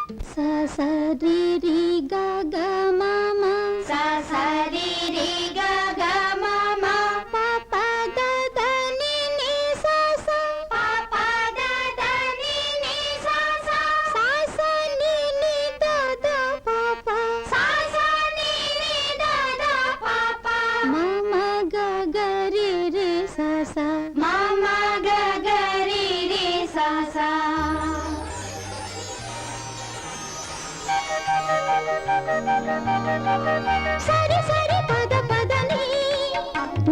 sa sa ri ri ga ga ma ma sa sa ri ri ga ga ma ma pa pa da da ni ni sa sa pa pa da da ni ni sa sa sa sa ni ni da da pa pa sa sa ni ni da da pa pa ma ma ga ga ri ri sa sa ma ma ga ga ri ri sa sa సరి సరి పద పదని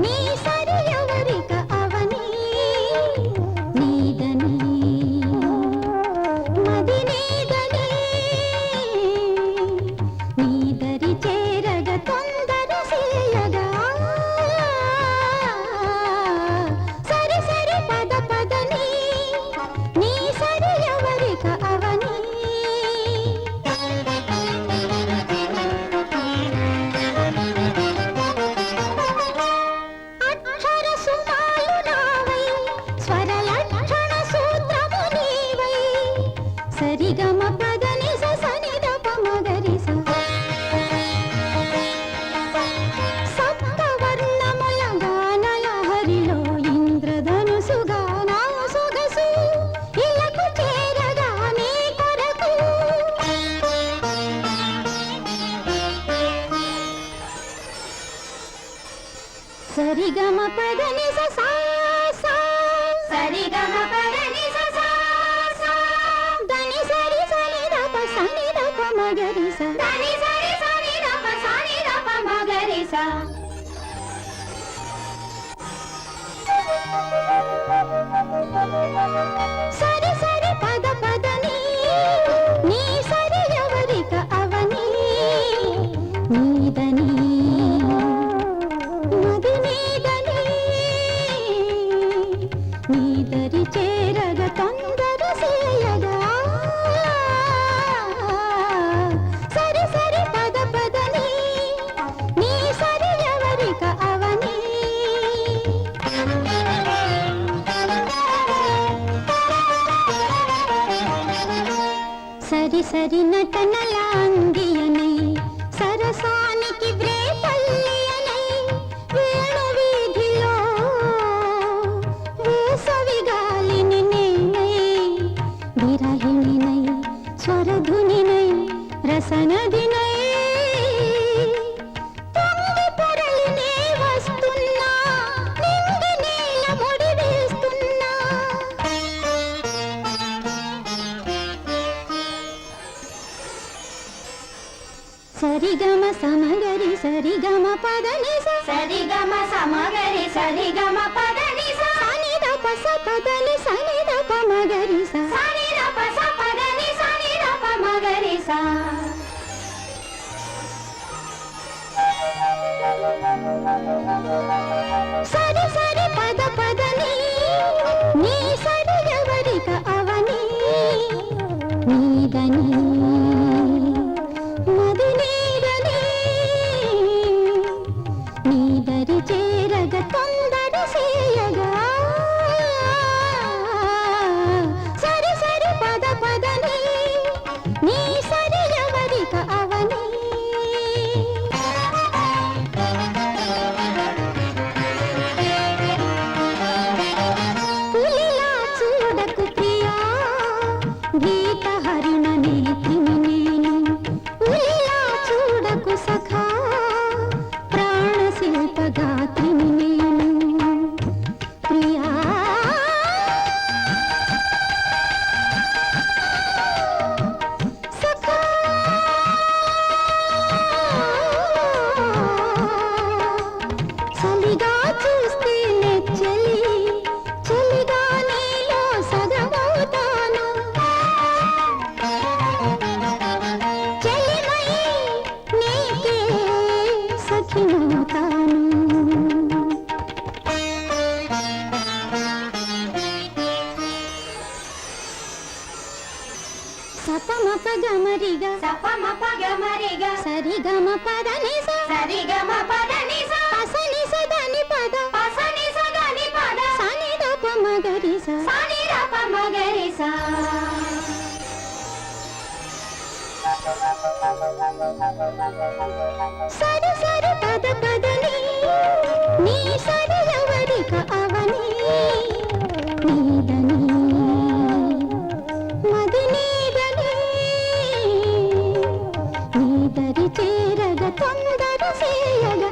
నీ సరి ఎవరిక అవని నీదని మది నీదని నీదరి చేరగ తొందర సేయగా సరి సరి పద పదని నీ సరి ఎవరిక అవని సరిగమ పదని సని దప మగరి సప్తవర్ణముల గానల హరిలో ఇంద్రధనుసు గానా సొగసు ఇలకు చేరగా నీ కొరకు సరిగమ పదని సా సరిగమ పదని సా దని సరి సని దప సని దప మగరి స దని సరి సని దప సని దప మగరి సా సరి సరి పద పదని నీ సరి ఎవరిక అవని నీదని మది నీదని నీదరి చేరగ తొందర సేయగా సరి సరి పద పదని నీ సరి ఎవరిక అవని సరి సరి నటనల అందియనై సరసానికి వ్రేపల్లియనై వేణు వీధిలో వేసవి గాలిని నేనై విరహిణినై స్వరధునినై రసనదినై పొంగి పొరలినే వస్తున్నా నింగి నేల ముడి వేస్తున్నా సరిగమ సమగరి సరిగమ పదని సరిగమ సమగరి సరిగమ పదని సని దప సపదని సని దప మగరి సని దప సపదని సని దప మగరి సా సరి సరి పద పదని నీ సరి ఎవరిక అవని నీదని మది నీదని నీదరి చేరగ తొందర సేయగా సరి సరి పద పదని నీ సరి ఎవరిక అవని పులిలా చూడకు ప్రియా గీత హరిణ నేత్రిని నేను పులిలా చూడకు సఖా ప్రాణ శిల్పగాత్రిని నేను ప్రియా సఖా చలిగా చూస్తే నెచ్చలి చలిగా నీలో సగమవుతాను చెలిమై నీకే సఖినవుతాను సపమ పగమరిగా సపమ పగమరిగా సరిగమ పదని సరిగమ పదని సని సదని పద పసని సదని పద సని దప మగరి సని దప మగరి సా సరి సరి పద పదని నీ సరి ఎవరిక అవని నీదని మది నీదని నీదరి చేరగ తొందర సేయగ